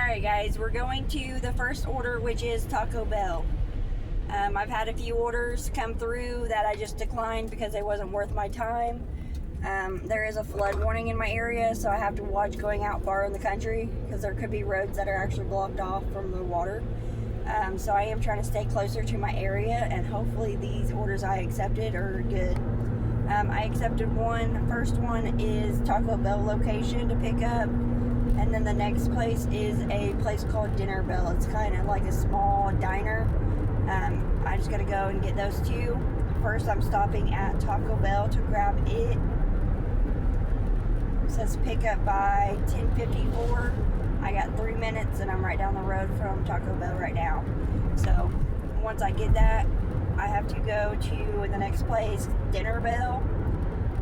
Alright guys, we're going to the first order, which is Taco Bell. I've had a few orders come through that I just declined because it wasn't worth my time. There is a flood warning in my area, so I have to watch going out far in the country because there could be roads that are actually blocked off from the water. So I am trying to stay closer to my area, and hopefully these orders I accepted are good. I accepted one. First one is Taco Bell location to pick up, and then the next place is a place called Dinner Bell. It's kind of like a small diner. I just gotta go and get those two. First, I'm stopping at Taco Bell to grab it. It says pick up by 10:54. I got 3 minutes and I'm right down the road from Taco Bell right now. So once I get that, I have to go to the next place, Dinner Bell,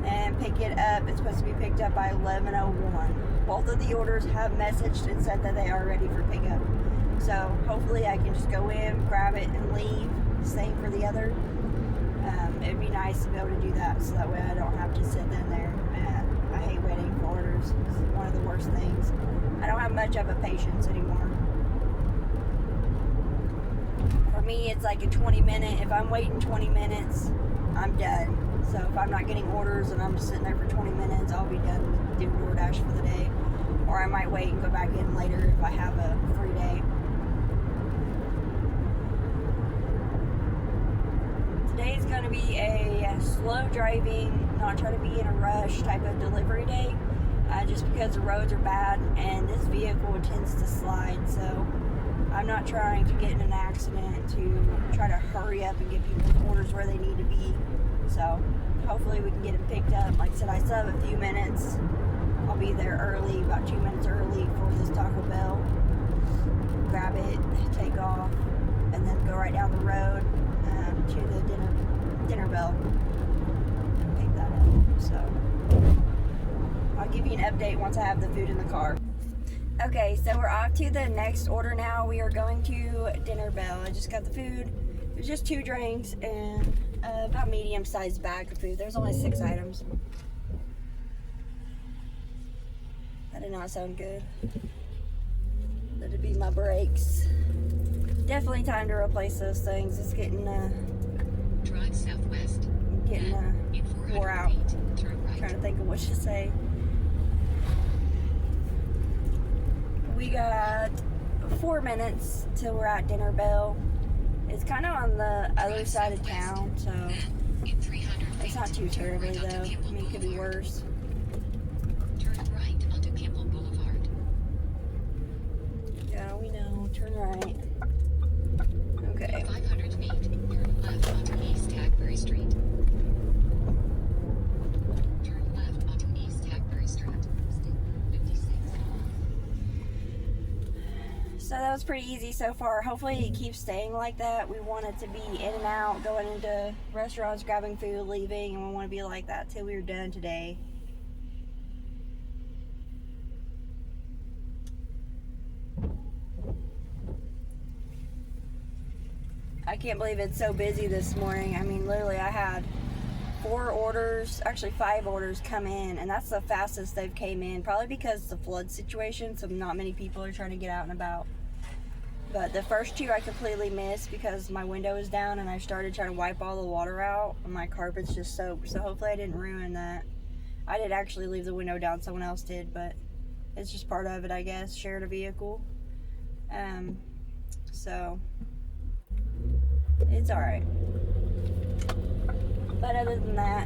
and pick it up. It's supposed to be picked up by 11:01. Both of the orders have messaged and said that they are ready for pickup. So hopefully I can just go in, grab it, and leave. Same for the other. It'd be nice to be able to do that so that way I don't have to sit in there. I hate waiting for orders. It's one of the worst things. I don't have much of a patience anymore. For me, it's like a 20-minute. If I'm waiting 20 minutes, I'm done. So if I'm not getting orders and I'm just sitting there for 20 minutes, I'll be done with doing DoorDash for the day. Or I might wait and go back in later if I have a free day. Today is going to be a slow driving, not trying to be in a rush type of delivery day. Just because the roads are bad and this vehicle tends to slide. So I'm not trying to get in an accident to try to hurry up and get people's orders where they need to be. So hopefully we can get them picked up. Like I said, I still have a few minutes. I'll be there early, about 2 minutes early for this Taco Bell. Grab it, take off, and then go right down the road to the Dinner Bell. Pick that up. So I'll give you an update once I have the food in the car. Okay, so we're off to the next order now. We are going to Dinner Bell. I just got the food. There's just 2 drinks and about medium-sized bag of food. There's only 6 items. That did not sound good. That'd be my brakes. Definitely time to replace those things. It's getting drive southwest. Wore out. Right. Trying to think of what to say. We got 4 minutes till we're at Dinner Bell. It's kind of on the other side of town, so it's not too terribly though. I mean, it could be worse. Turn right onto Campbell Boulevard. Yeah, we know. Turn right. Okay. 500 feet, turn left onto East Hackberry Street. Turn left onto East Hackberry Street. 56. So that was pretty easy so far. Hopefully it keeps staying like that. We want it to be in and out, going into restaurants, grabbing food, leaving, and we want to be like that till we're done today. I can't believe it's so busy this morning. I mean, literally I had 4 orders, actually 5 orders come in, and that's the fastest they've came in, probably because it's a flood situation, so not many people are trying to get out and about. But the first 2 I completely missed because my window was down and I started trying to wipe all the water out and my carpet's just soaked, so hopefully I didn't ruin that. I did actually leave the window down, someone else did, but it's just part of it, I guess, shared a vehicle. So it's alright. But other than that,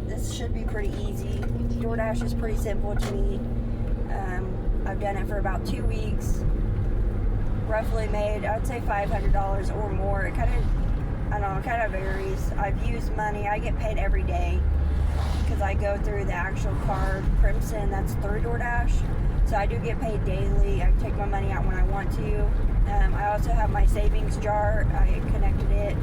this should be pretty easy. DoorDash is pretty simple to me. I've done it for about 2 weeks. Roughly made, I'd say $500 or more. It kind of varies. I've used money. I get paid every day because I go through the actual card, Crimson, that's through DoorDash. So I do get paid daily. I take my money out when I want to. I also have my savings jar. I connected it.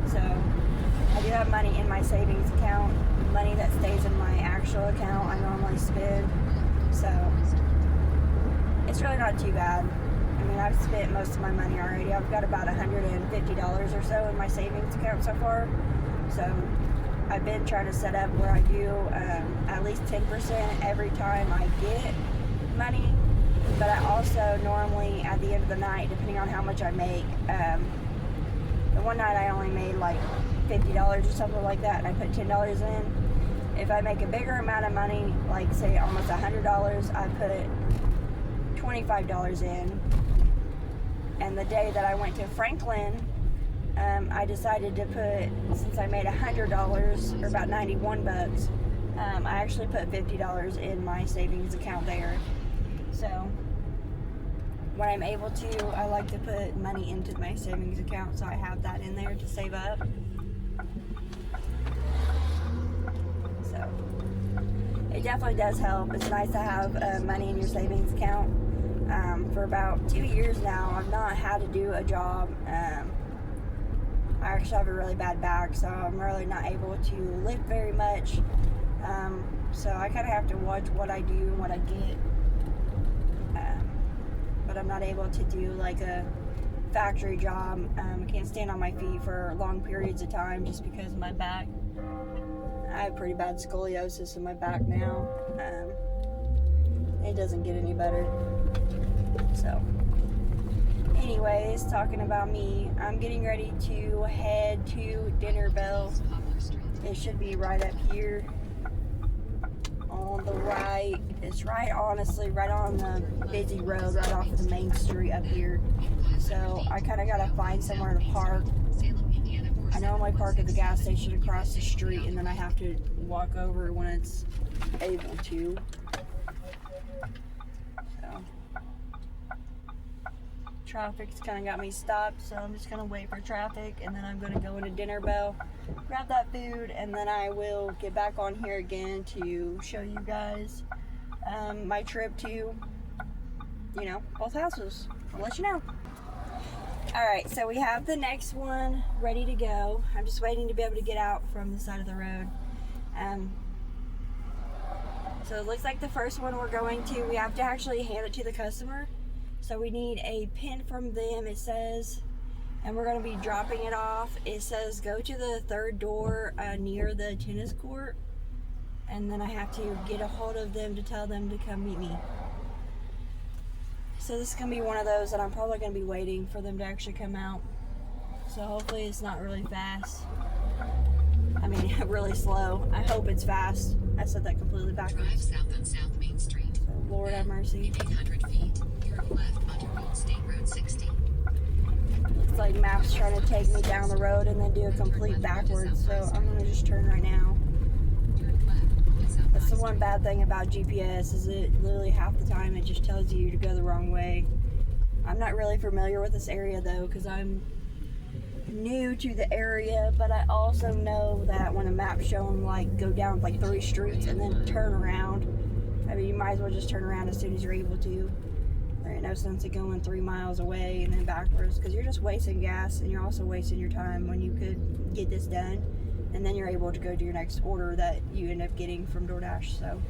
So I do have money in my savings account. Money that stays in my actual account I normally spend. So it's really not too bad. I mean, I've spent most of my money already. I've got about $150 or so in my savings account so far. So I've been trying to set up where I do at least 10% every time I get money But I also normally, at the end of the night, depending on how much I make, the one night I only made like $50 or something like that, and I put $10 in. If I make a bigger amount of money, like say almost $100, I put $25 in. And the day that I went to Franklin, I decided to put, since I made $100 or about 91 bucks, I actually put $50 in my savings account there. So when I'm able to, I like to put money into my savings account, so I have that in there to save up. So it definitely does help. It's nice to have money in your savings account. For about 2 years now, I've not had to do a job. I actually have a really bad back, so I'm really not able to lift very much. So I kind of have to watch what I do and what I get. But I'm not able to do like a factory job. I can't stand on my feet for long periods of time just because of my back. I have pretty bad scoliosis in my back now. It doesn't get any better. So anyways, talking about me, I'm getting ready to head to Dinner Bell. It should be right up here on the right. It's right, honestly, right on the busy road, right off of the main street up here. So I kind of got to find somewhere to park. I normally park at the gas station across the street, and then I have to walk over when it's able to. So traffic's kind of got me stopped, so I'm just gonna wait for traffic, and then I'm gonna go into Dinner Bell, grab that food, and then I will get back on here again to show you guys my trip to, both houses. I'll let you know. Alright, so we have the next one ready to go. I'm just waiting to be able to get out from the side of the road. So it looks like the first one we're going to, we have to actually hand it to the customer. So we need a pin from them, it says, and we're going to be dropping it off. It says go to the third door near the tennis court, and then I have to get a hold of them to tell them to come meet me. So this is going to be one of those that I'm probably going to be waiting for them to actually come out. So hopefully it's not really fast. I mean, really slow. I hope it's fast. I said that completely backwards. Drive south on South Main Street. So Lord have mercy. 800 feet. Turn left onto Old State Road 60. Looks like map's trying to take me down the road and then do a complete backwards. So I'm going to just turn right now. That's the one bad thing about GPS, is it literally half the time it just tells you to go the wrong way. I'm not really familiar with this area though, because I'm new to the area, but I also know that when a map's showing like go down like 3 streets and then turn around, I mean, you might as well just turn around as soon as you're able to. There ain't no sense of going 3 miles away and then backwards, because you're just wasting gas, and you're also wasting your time when you could get this done, and then you're able to go to your next order that you end up getting from DoorDash. So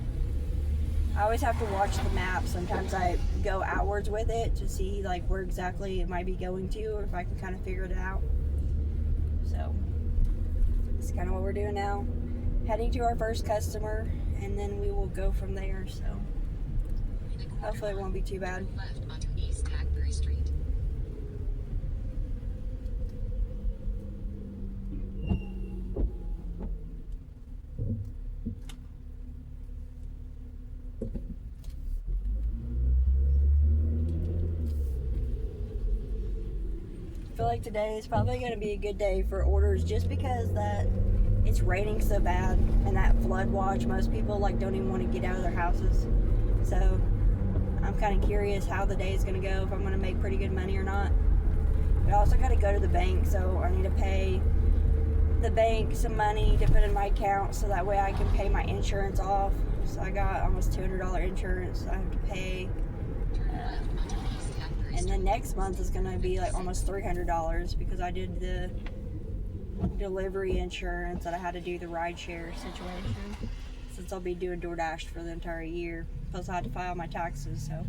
I always have to watch the map. Sometimes I go outwards with it to see like where exactly it might be going to, or if I can kind of figure it out. So it's kind of what we're doing now. Heading to our first customer, and then we will go from there. So hopefully it won't be too bad. Left onto East Hackberry Street. I feel like today is probably going to be a good day for orders, just because that it's raining so bad, and that flood watch, most people like don't even want to get out of their houses. So I'm kind of curious how the day is going to go, if I'm going to make pretty good money or not. But I also got to go to the bank, so I need to pay the bank some money to put in my account, so that way I can pay my insurance off. So I got almost $200 insurance I have to pay. And then next month is going to be like almost $300, because I did the delivery insurance that I had to do the ride share situation, since I'll be doing DoorDash for the entire year. Plus I had to file my taxes, so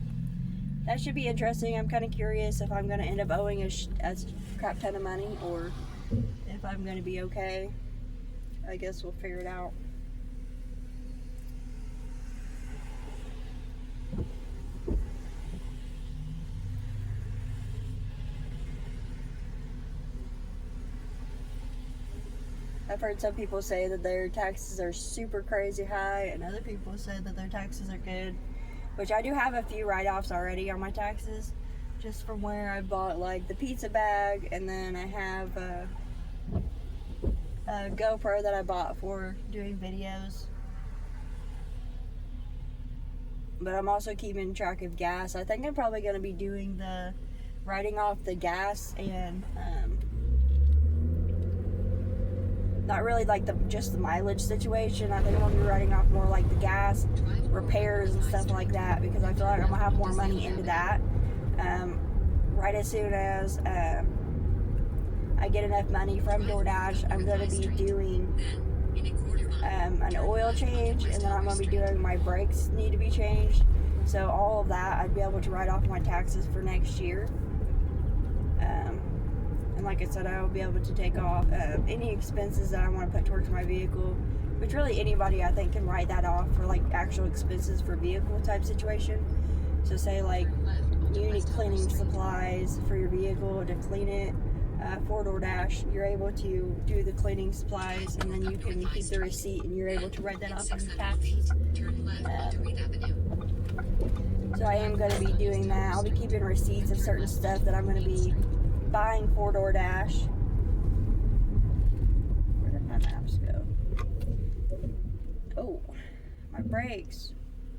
that should be interesting. I'm kind of curious if I'm going to end up owing a crap ton of money, or if I'm going to be okay. I guess we'll figure it out. I've heard some people say that their taxes are super crazy high, and other people say that their taxes are good, which I do have a few write-offs already on my taxes, just from where I bought like the pizza bag, and then I have a GoPro that I bought for doing videos. But I'm also keeping track of gas. I think I'm probably going to be doing the writing off the gas and not really like just the mileage situation. I think I'm going to be writing off more like the gas repairs and stuff like that, because I feel like I'm going to have more money into that right as soon as I get enough money from DoorDash. I'm going to be doing an oil change, and then I'm going to be doing my brakes need to be changed. So all of that I'd be able to write off my taxes for next year. And like I said, I will be able to take off any expenses that I want to put towards my vehicle, which really anybody I think can write that off for like actual expenses for vehicle type situation. So say like you need cleaning supplies for your vehicle to clean it. For DoorDash, you're able to do the cleaning supplies, and then you can keep the receipt, and you're able to write that off on your taxes. So I am going to be doing that. I'll be keeping receipts of certain stuff that I'm going to be buying for DoorDash. Where did my maps go? Oh, my brakes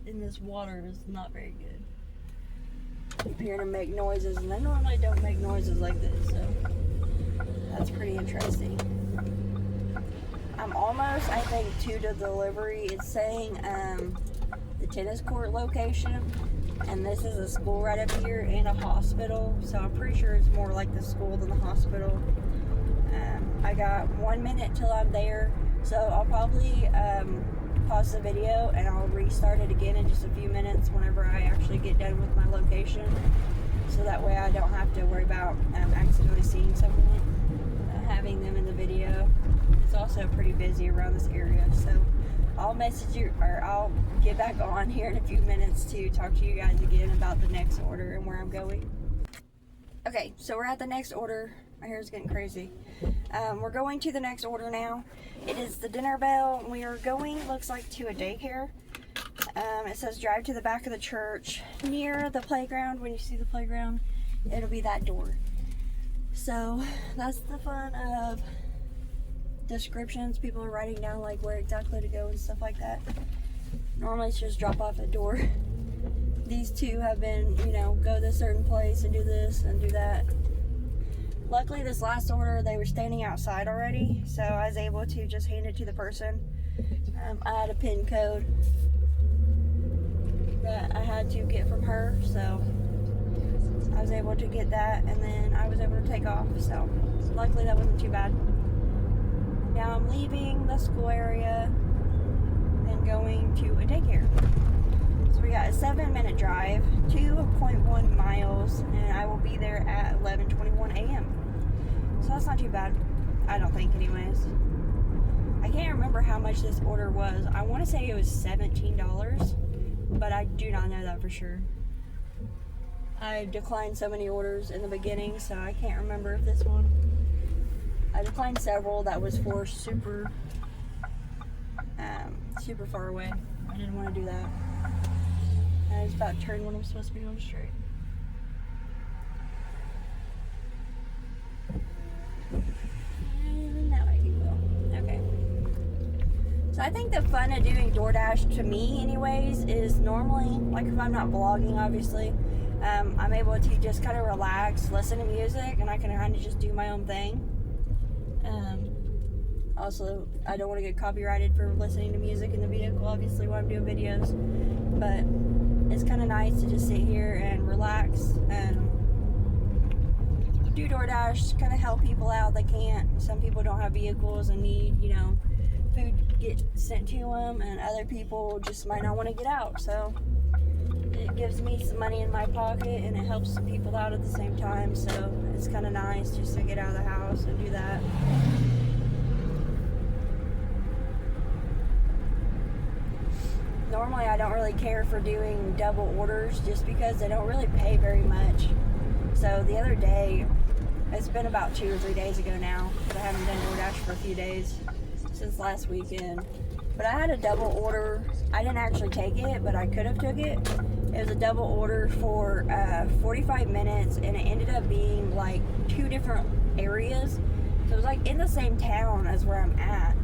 in this water is not very good. I'm hearing them make noises, and they normally don't make noises like this, so that's pretty interesting. I'm almost, I think, to the delivery. It's saying the tennis court location, and this is a school right up here and a hospital, so I'm pretty sure it's more like the school than the hospital. I got 1 minute till I'm there, so I'll probably pause the video and I'll restart it again in just a few minutes whenever I actually get done with my location, so that way I don't have to worry about accidentally seeing someone, having them in the video. It's also pretty busy around this area, so I'll message you, or I'll get back on here in a few minutes to talk to you guys again about the next order and where I'm going. Okay, so we're at the next order. My hair's getting crazy. We're going to the next order now. It is the dinner bell. We are going, looks like, to a daycare. It says drive to the back of the church near the playground. When you see the playground, it'll be that door. So that's the fun of descriptions. People are writing down like where exactly to go and stuff like that. Normally it's just drop off at door. These two have been, go to a certain place and do this and do that. Luckily this last order they were standing outside already, so I was able to just hand it to the person. I had a PIN code that I had to get from her, so I was able to get that, and then I was able to take off, so luckily that wasn't too bad. Now I'm leaving the school area and going to a daycare. So we got a 7-minute drive, 2.1 miles, and I will be there at 11:21 a.m. So that's not too bad, I don't think anyways. I can't remember how much this order was. I want to say it was $17, but I do not know that for sure. I declined so many orders in the beginning, so I can't remember if this one. I declined several that was for super far away. I didn't want to do that. I was about to turn when I'm supposed to be going straight. And now I can go. Okay. So I think the fun of doing DoorDash, to me anyways, is normally, like if I'm not vlogging obviously, I'm able to just kind of relax, listen to music, and I can kind of just do my own thing. Also, I don't want to get copyrighted for listening to music in the vehicle, obviously, while I'm doing videos. But it's kind of nice to just sit here and relax and do DoorDash, kind of help people out that can't. Some people don't have vehicles and need, food to get sent to them, and other people just might not want to get out. So it gives me some money in my pocket, and it helps people out at the same time. So it's kind of nice just to get out of the house and do that. Normally I don't really care for doing double orders just because they don't really pay very much. So the other day, it's been about 2 or 3 days ago now, because I haven't done DoorDash for a few days. since last weekend. But I had a double order. I didn't actually take it, but I could have took it. It was a double order for 45 minutes, and it ended up being like 2 different areas. So it was like in the same town as where I'm at,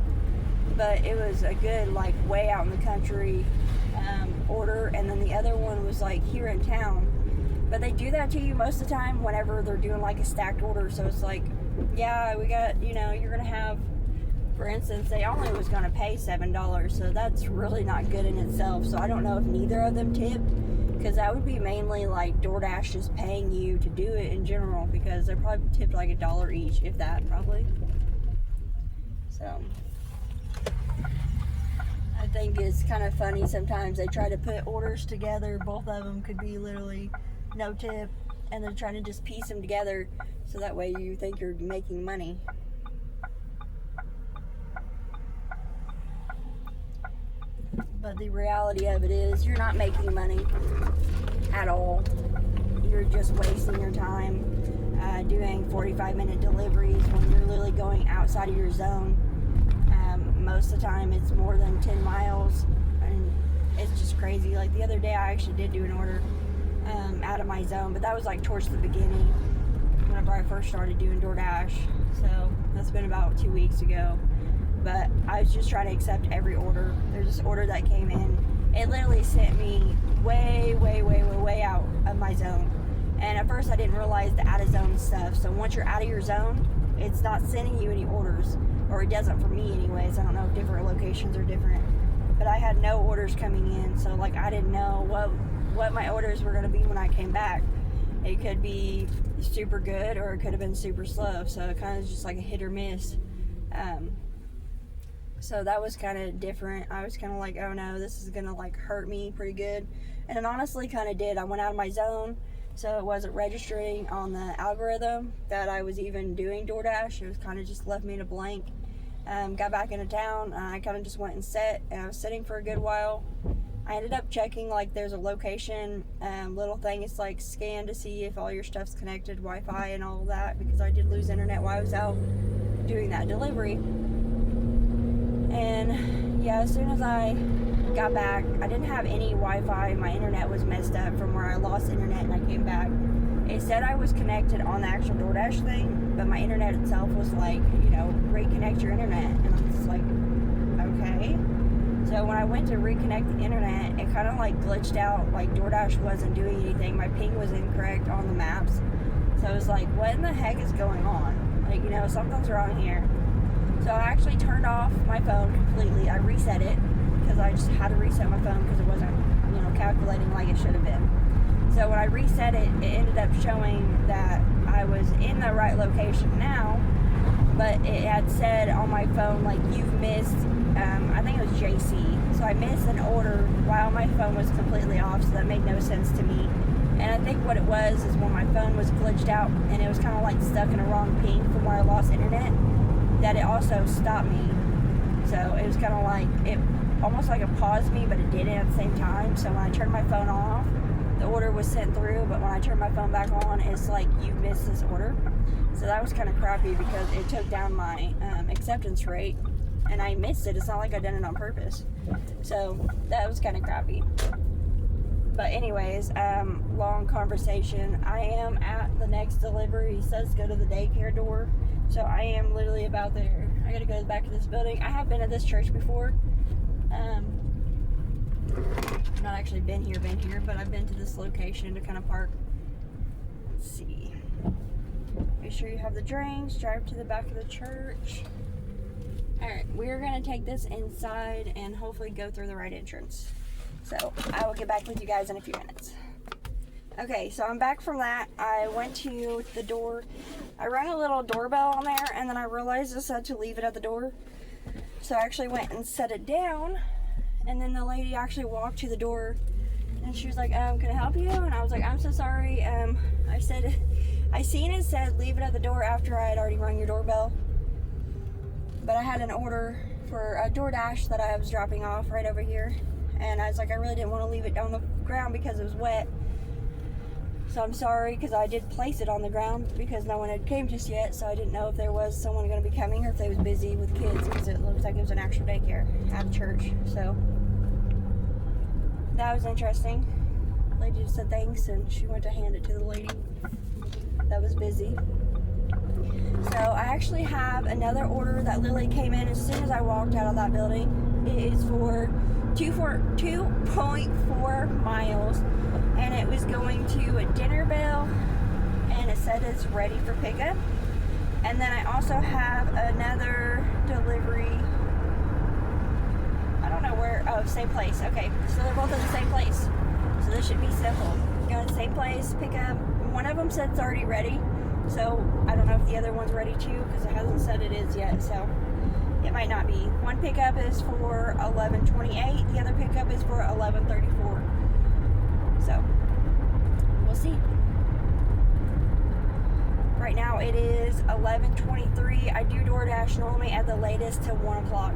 but it was a good like way out in the country order, and then the other one was like here in town. But they do that to you most of the time whenever they're doing like a stacked order. So it's like, yeah, we got, you know, you're gonna have, for instance, they only was gonna pay $7, so that's really not good in itself. So I don't know if neither of them tipped, because that would be mainly like DoorDash just paying you to do it in general, because they're probably tipped like $1 each, if that, probably. So I think it's kind of funny sometimes they try to put orders together. Both of them could be literally no tip, and they're trying to just piece them together so that way you think you're making money. But the reality of it is you're not making money at all. You're just wasting your time doing 45-minute deliveries when you're literally going outside of your zone. Most of the time it's more than 10 miles, and it's just crazy. Like the other day I actually did do an order out of my zone, but that was like towards the beginning whenever I first started doing DoorDash. So that's been about 2 weeks ago. But I was just trying to accept every order. There's this order that came in. It literally sent me way out of my zone. And at first I didn't realize the out of zone stuff. So once you're out of your zone, it's not sending you any orders. Or it doesn't for me anyways. I don't know if different locations are different. But I had no orders coming in. So like I didn't know what my orders were going to be when I came back. It could be super good or it could have been super slow. So it kind of just like a hit or miss. So that was kind of different. I was kind of like, oh no, this is going to like hurt me pretty good. And it honestly kind of did. I went out of my zone, so it wasn't registering on the algorithm that I was even doing DoorDash. It was kind of just left me in a blank. Got back into town. I kind of just went and sat, and I was sitting for a good while. I ended up checking, like there's a location little thing. It's like scan to see if all your stuff's connected, Wi-Fi and all of that, because I did lose internet while I was out doing that delivery. And yeah, as soon as I got back, I didn't have any Wi-Fi. My internet was messed up from where I lost internet and I came back. It said I was connected on the actual DoorDash thing, but my internet itself was like, you know, reconnect your internet. And I'm just like, okay. So when I went to reconnect the internet, it kind of like glitched out. Like DoorDash wasn't doing anything. My ping was incorrect on the maps. So I was like, what in the heck is going on? Like, you know, something's wrong here. So I actually turned off my phone completely. I reset it because I just had to reset my phone because it wasn't, you know, calculating like it should have been. So when I reset it, it ended up showing that I was in the right location now, but it had said on my phone, like, you've missed, I think it was JC. So I missed an order while my phone was completely off, so that made no sense to me. And I think what it was is when my phone was glitched out and it was kind of like stuck in a wrong ping from where I lost internet, that it also stopped me. So it was kind of like, it almost like it paused me, but it didn't at the same time. So when I turned my phone off, the order was sent through, but when I turned my phone back on, it's like, you've missed this order. So that was kind of crappy because it took down my acceptance rate, and I missed it. It's not like I did it on purpose. So that was kind of crappy. But anyways, long conversation. I am at the next delivery. He says go to the daycare door. So I am literally about there. I gotta go to the back of this building. I have been at this church before. Not actually been here, but I've been to this location to kind of park. Let's see. Make sure you have the drinks. Drive to the back of the church. Alright, we're gonna take this inside and hopefully go through the right entrance. So I will get back with you guys in a few minutes. Okay, so I'm back from that. I went to the door. I rang a little doorbell on there, and then I realized I said to leave it at the door. So I actually went and set it down, and then the lady actually walked to the door, and she was like, can I help you? And I was like, I'm so sorry. I seen it said leave it at the door after I had already rung your doorbell. But I had an order for a DoorDash that I was dropping off right over here. And I was like, I really didn't want to leave it on the ground because it was wet. So I'm sorry, because I did place it on the ground because no one had came just yet, so I didn't know if there was someone going to be coming or if they was busy with kids, because it looks like it was an actual daycare at church. So that was interesting. The lady just said thanks, and she went to hand it to the lady that was busy. So I actually have another order that Lily came in as soon as I walked out of that building. It is for 2.4 miles, and it was going to a Dinner Bell, and it said it's ready for pickup. And then I also have another delivery. I don't know where. Oh, same place. Okay, so they're both in the same place. So this should be simple. Go to the same place, pick up. One of them said it's already ready. So I don't know if the other one's ready too, because it hasn't said it is yet. So it might not be. One pickup is for 11:28. The other pickup is for 11:34. So we'll see. Right now it is 11:23. I do DoorDash normally at the latest till 1 o'clock,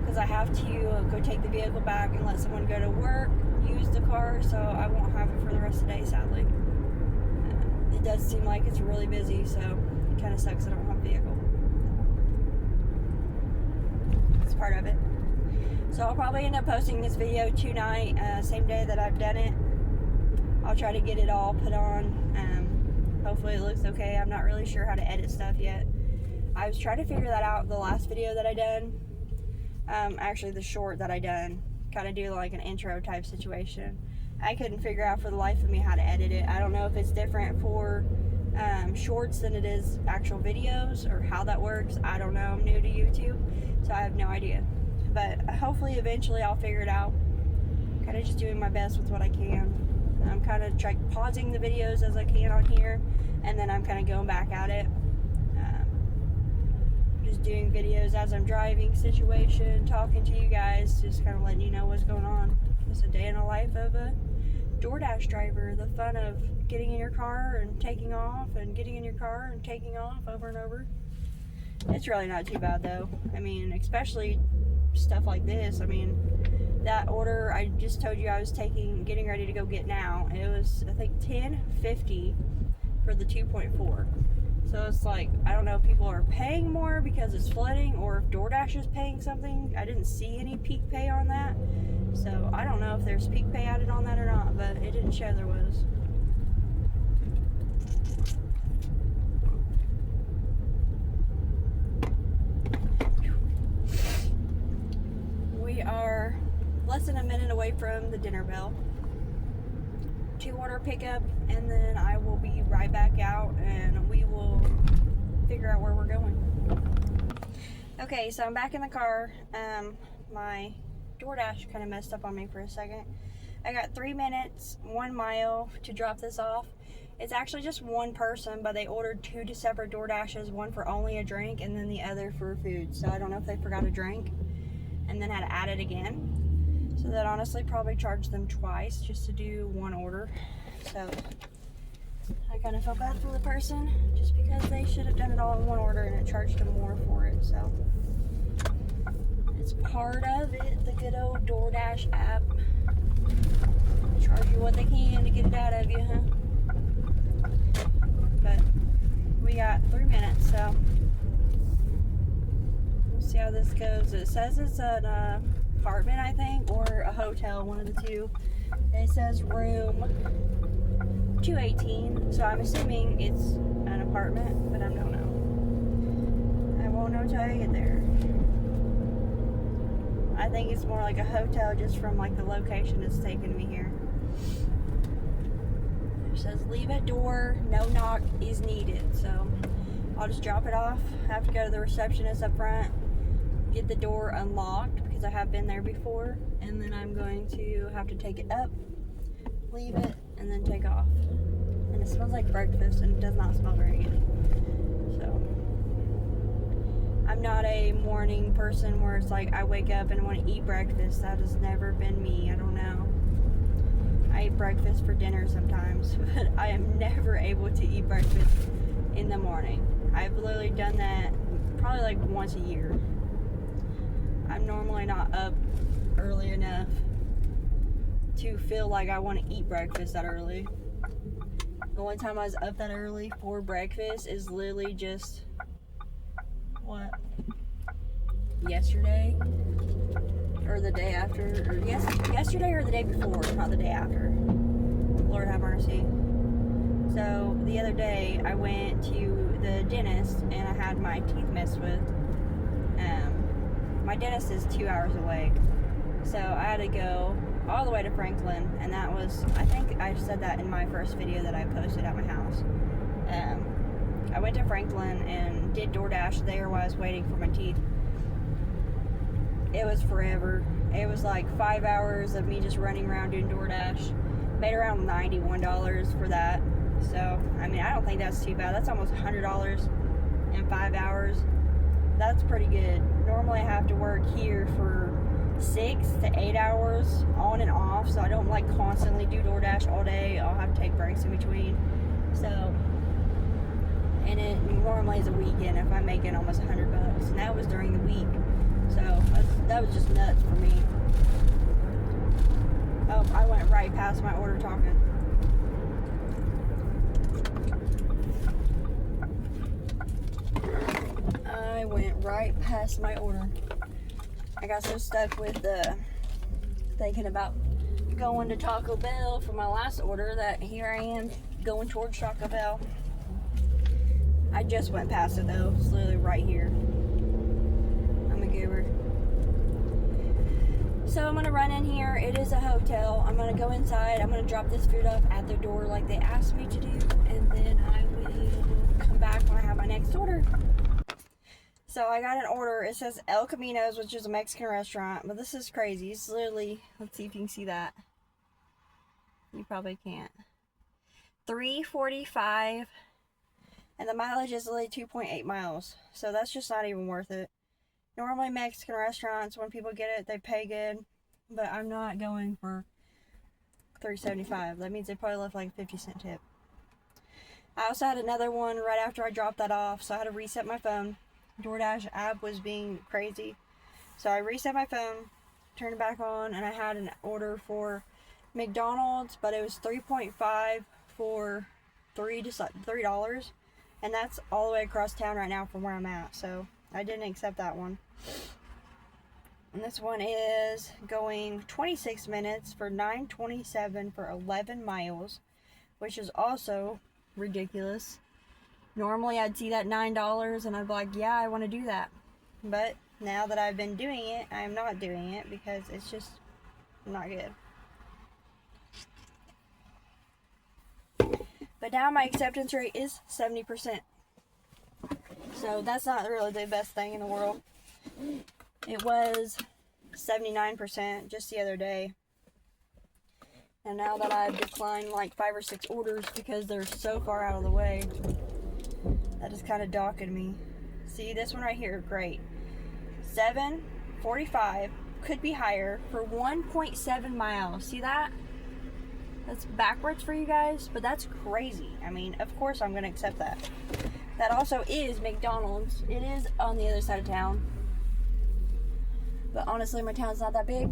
because I have to go take the vehicle back and let someone go to work, use the car, so I won't have it for the rest of the day, sadly. It does seem like it's really busy, so it kind of sucks that I don't have a vehicle. It's part of it. So I'll probably end up posting this video tonight, same day that I've done it. I'll try to get it all put on. Hopefully it looks okay. I'm not really sure how to edit stuff yet. I was trying to figure that out the last video that I done. Actually the short that I done. Kind of do like an intro type situation. I couldn't figure out for the life of me how to edit it. I don't know if it's different for shorts than it is actual videos, or how that works. I don't know. I'm new to YouTube, so I have no idea. But hopefully eventually I'll figure it out. Kind of just doing my best with what I can. I'm kind of pausing the videos as I can on here, and then I'm kind of going back at it. Just doing videos as I'm driving situation, talking to you guys, just kind of letting you know what's going on. It's a day in the life of a DoorDash driver. The fun of getting in your car and taking off, and getting in your car and taking off over and over. It's really not too bad though. I mean, especially stuff like this. I mean, that order I just told you I was getting ready to go get now, it was I think 10.50 for the 2.4. So it's like, I don't know if people are paying more because it's flooding, or if DoorDash is paying something. I didn't see any peak pay on that. So I don't know if there's peak pay added on that or not, but it didn't show there was. We are less than a minute away from the Dinner Bell. 2-order pickup, and then I will be right back out and we will figure out where we're going. Okay, so I'm back in the car. My DoorDash kind of messed up on me for a second. I got 3 minutes, 1 mile to drop this off. It's actually just one person, but they ordered 2 separate DoorDashes, one for only a drink and then the other for food. So I don't know if they forgot a drink and then had to add it again. So that honestly probably charged them twice just to do one order. So I kind of felt bad for the person, just because they should have done it all in one order and it charged them more for it. So it's part of it, the good old DoorDash app. They charge you what they can to get it out of you, huh? But we got 3 minutes, so we'll see how this goes. It says it's an apartment, I think, or a hotel, one of the two. It says room 218, so I'm assuming it's an apartment, but I don't know. I won't know until I get there. I think it's more like a hotel, just from like the location it's taking me here. It says leave at door, no knock is needed, so I'll just drop it off. I have to go to the receptionist up front, get the door unlocked, because I have been there before, and then I'm going to have to take it up, leave it, and then take off. And it smells like breakfast, and it does not smell very good. So I'm not a morning person where it's like I wake up and want to eat breakfast. That has never been me. I don't know. I eat breakfast for dinner sometimes, but I am never able to eat breakfast in the morning. I've literally done that probably like once a year. I'm normally not up early enough to feel like I want to eat breakfast that early. The only time I was up that early for breakfast is literally just, what, yesterday? Or the day after? Or yesterday or the day before, not the day after. Lord have mercy. So the other day I went to the dentist and I had my teeth messed with. My dentist is 2 hours away. So I had to go all the way to Franklin, and that was, I think I said that in my first video that I posted at my house. I went to Franklin and did DoorDash there while I was waiting for my teeth. It was forever. It was like 5 hours of me just running around doing DoorDash. Made around $91 for that. So, I mean, I don't think that's too bad. That's almost $100 in 5 hours. That's pretty good. Normally I have to work here for 6 to 8 hours on and off, so I don't like constantly do DoorDash all day. I'll have to take breaks in between. So, and it normally is a weekend if I'm making almost $100, and that was during the week. So that was just nuts for me. Oh, I went right past my order talking. I went right past my order. I got so stuck with thinking about going to Taco Bell for my last order that here I am going towards Taco Bell. I just went past it though. It's literally right here. I'm a goober. So I'm gonna run in here. It is a hotel. I'm gonna go inside. I'm gonna drop this food off at the door like they asked me to do, and then I will come back when I have my next order. So I got an order. It says El Camino's, which is a Mexican restaurant, but this is crazy. It's literally, let's see if you can see that. You probably can't. $3.45, and the mileage is literally 2.8 miles. So that's just not even worth it. Normally Mexican restaurants, when people get it, they pay good, but I'm not going for $3.75. That means they probably left like a 50-cent tip. I also had another one right after I dropped that off, so I had to reset my phone. DoorDash app was being crazy, so I reset my phone, turned it back on, and I had an order for McDonald's, but it was 3.5 for $3, and that's all the way across town right now from where I'm at, so I didn't accept that one. And this one is going 26 minutes for $9.27 for 11 miles, which is also ridiculous. Normally I'd see that $9 and I'd be like, yeah, I want to do that. But now that I've been doing it, I'm not doing it because it's just not good. But now my acceptance rate is 70%. So that's not really the best thing in the world. It was 79% just the other day. And now that I've declined like 5 or 6 orders because they're so far out of the way, that is kind of docking me. See, this one right here, great. 7.45, could be higher for 1.7 miles. See that? That's backwards for you guys, but that's crazy. I mean, of course I'm going to accept that. That also is McDonald's. It is on the other side of town. But honestly, my town's not that big.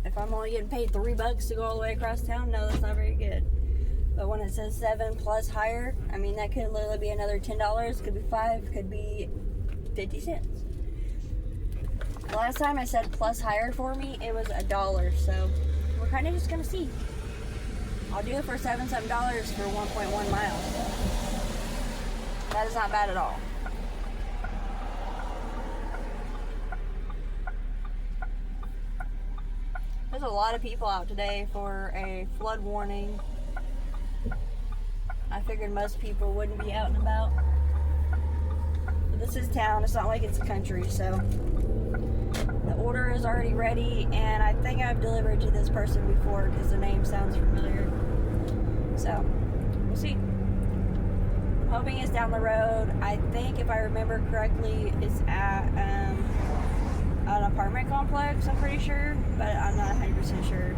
If I'm only getting paid $3 to go all the way across town, no, that's not very good. But when it says 7 plus higher, I mean, that could literally be another $10. Could be 5, could be 50 cents. Last time I said plus higher for me, it was $1. So we're kind of just going to see. I'll do it for $7 for 1.1 miles. That is not bad at all. There's a lot of people out today for a flood warning. I figured most people wouldn't be out and about. But this is town, it's not like it's a country, so the order is already ready, and I think I've delivered to this person before because the name sounds familiar. So, we'll see. I'm hoping it's down the road. I think, if I remember correctly, it's at an apartment complex, I'm pretty sure, but I'm not 100% sure.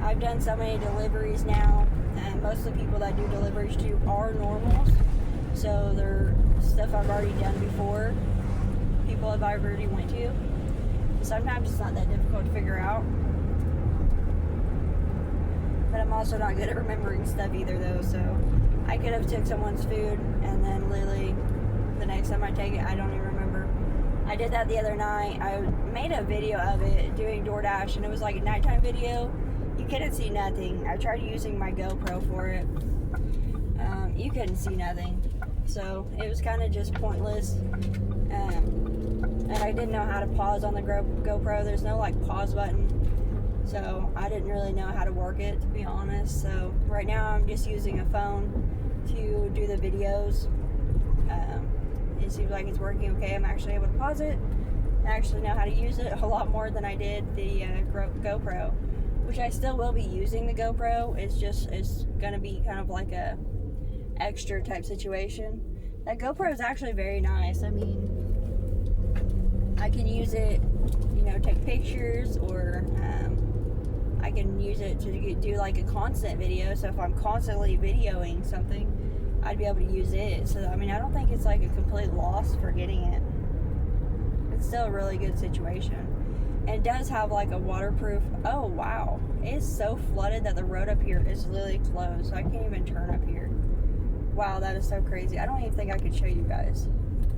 I've done so many deliveries now, and most of the people that I do deliveries to are normals, so they're stuff I've already done before, people I've already went to. Sometimes it's not that difficult to figure out. But I'm also not good at remembering stuff either, though, so I could have took someone's food and then literally the next time I take it, I don't even remember. I did that the other night. I made a video of it doing DoorDash, and it was like a nighttime video. You couldn't see nothing. I tried using my GoPro for it. You couldn't see nothing. So it was kind of just pointless. And I didn't know how to pause on the GoPro. There's no like pause button. So I didn't really know how to work it, to be honest. So right now I'm just using a phone to do the videos. It seems like it's working okay. I'm actually able to pause it. I actually know how to use it a lot more than I did the GoPro, which I still will be using the GoPro. It's gonna be kind of like a extra type situation. That GoPro is actually very nice. I mean, I can use it, take pictures, or I can use it to do like a constant video. So if I'm constantly videoing something, I'd be able to use it. So I mean, I don't think it's like a complete loss for getting it. It's still a really good situation. And it does have like a waterproof. Oh wow, it's so flooded that the road up here is literally closed, so I can't even turn up here. Wow, that is so crazy. I don't even think I could show you guys.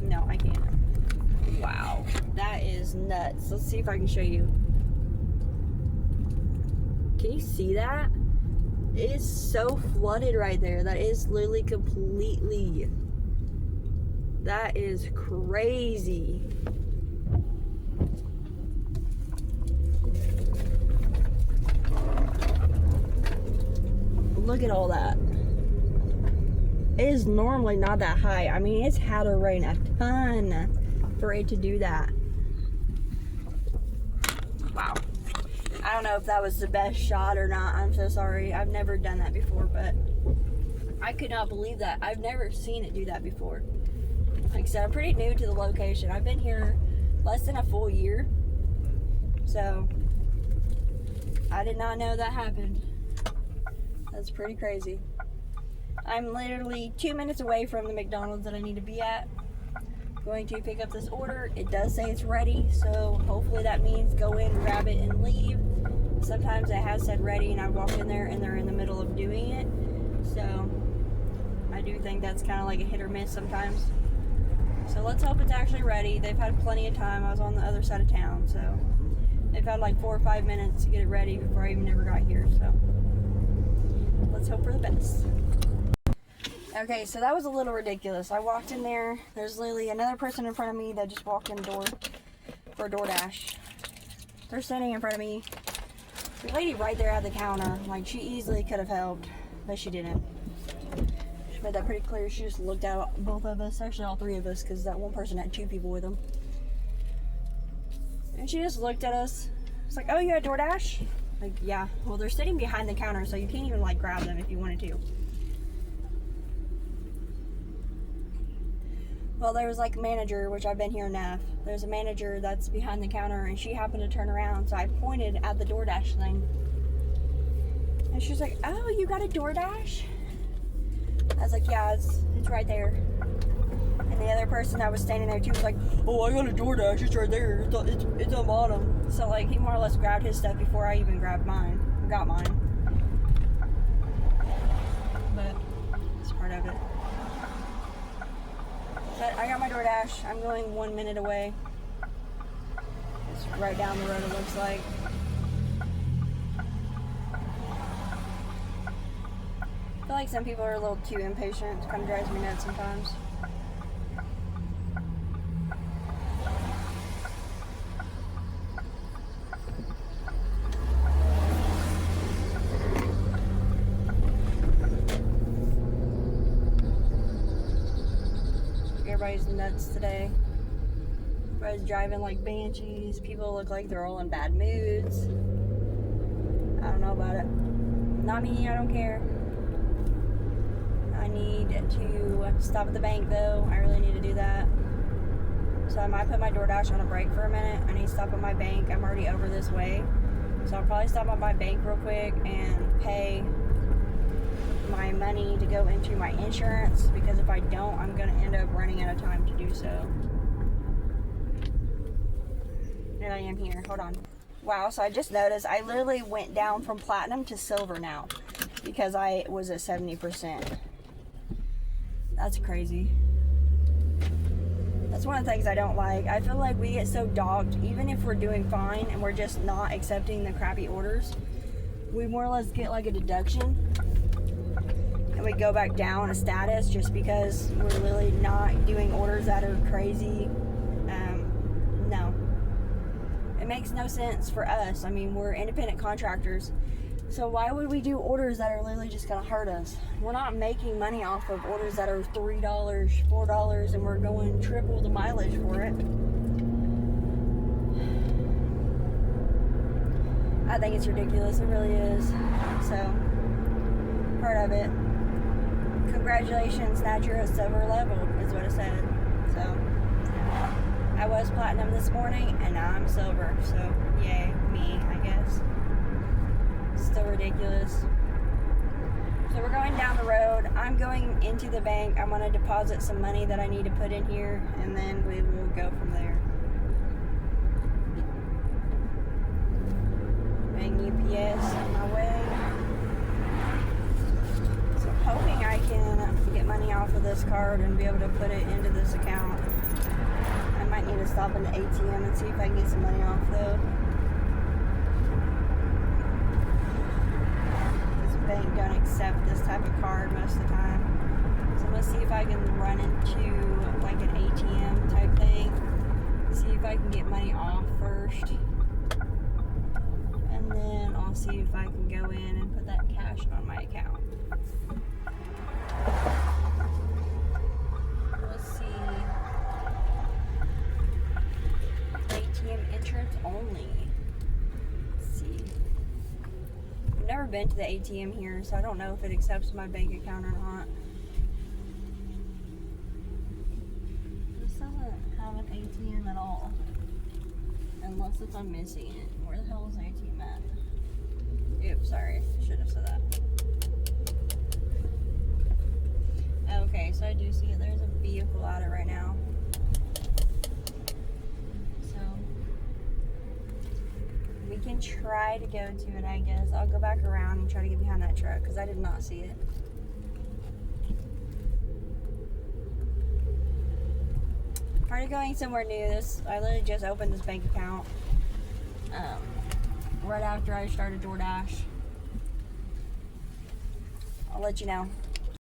No, I can't. Wow, that is nuts. Let's see if I can show you. Can you see that? It is so flooded right there. That is literally completely. That is crazy. Look at all that. It is normally not that high. I mean, it's had to rain a ton for it to do that. Wow. I don't know if that was the best shot or not. I'm so sorry. I've never done that before, but I could not believe that. I've never seen it do that before. Like I said, I'm pretty new to the location. I've been here less than a full year. So, I did not know that happened. That's pretty crazy. I'm literally 2 minutes away from the McDonald's that I need to be at. Going to pick up this order. It does say it's ready, so hopefully that means go in, grab it, and leave. Sometimes it has said ready, and I walk in there and they're in the middle of doing it. So I do think that's kind of like a hit or miss sometimes. So let's hope it's actually ready. They've had plenty of time. I was on the other side of town, so they've had like 4 or 5 minutes to get it ready before I even ever got here. So let's hope for the best. Okay, so that was a little ridiculous. I walked in there. There's literally another person in front of me that just walked in the door for a DoorDash. They're standing in front of me. The lady right there at the counter, like, she easily could have helped, but she didn't. She made that pretty clear. She just looked at both of us, actually all 3 of us, because that one person had 2 people with them. And she just looked at us. It's like, oh, you had DoorDash? Like, yeah. Well, they're sitting behind the counter, so you can't even, like, grab them if you wanted to. Well, there was like a manager, which I've been here enough. There's a manager that's behind the counter, and she happened to turn around, so I pointed at the DoorDash thing. And she was like, oh, you got a DoorDash? I was like, yeah, it's right there. And the other person that was standing there too was like, oh, I got a DoorDash, it's right there, it's on bottom. So like, he more or less grabbed his stuff before I even got mine. But it's part of it. But I got my DoorDash. I'm going 1 minute away. It's right down the road, it looks like. I feel like some people are a little too impatient. It kind of drives me nuts sometimes. Everybody's nuts today. Everybody's driving like banshees. People look like they're all in bad moods. I don't know about it. Not me, I don't care. I need to stop at the bank though. I really need to do that. So I might put my DoorDash on a break for a minute. I need to stop at my bank. I'm already over this way. So I'll probably stop at my bank real quick and pay my money to go into my insurance, because if I don't, I'm going to end up running out of time to do so. And I am here. Hold on. Wow, so I just noticed I literally went down from platinum to silver now because I was at 70%. That's crazy. That's one of the things I don't like. I feel like we get so dogged, even if we're doing fine and we're just not accepting the crappy orders, we more or less get like a deduction and we go back down a status just because we're really not doing orders that are crazy. No. It makes no sense for us. I mean, we're independent contractors. So why would we do orders that are literally just going to hurt us? We're not making money off of orders that are $3, $4, and we're going triple the mileage for it. I think it's ridiculous. It really is. So, part of it. Congratulations, now you're a silver level, is what it said. So, I was platinum this morning, and now I'm silver. So, yay, me, I guess. Still ridiculous. So we're going down the road. I'm going into the bank. I'm going to deposit some money that I need to put in here, and then we will go from there. Bang UPS on my way. So I'm hoping I can get money off of this card and be able to put it into this account. I might need to stop in the ATM and see if I can get some money off though. Bank don't accept this type of card most of the time. So I'm gonna see if I can run into like an ATM type thing. See if I can get money off first. And then I'll see if I can go in and put that cash on my account. Let's see. ATM entrance only. Let's see. I've never been to the ATM here, so I don't know if it accepts my bank account or not. This doesn't have an ATM at all. Unless if I'm missing it. Where the hell is the ATM at? Oops, sorry. Should have said that. Okay, so I do see it. There's a vehicle at it right now. We can try to go to it, I guess. I'll go back around and try to get behind that truck because I did not see it. Already going somewhere new. I literally just opened this bank account right after I started DoorDash. I'll let you know.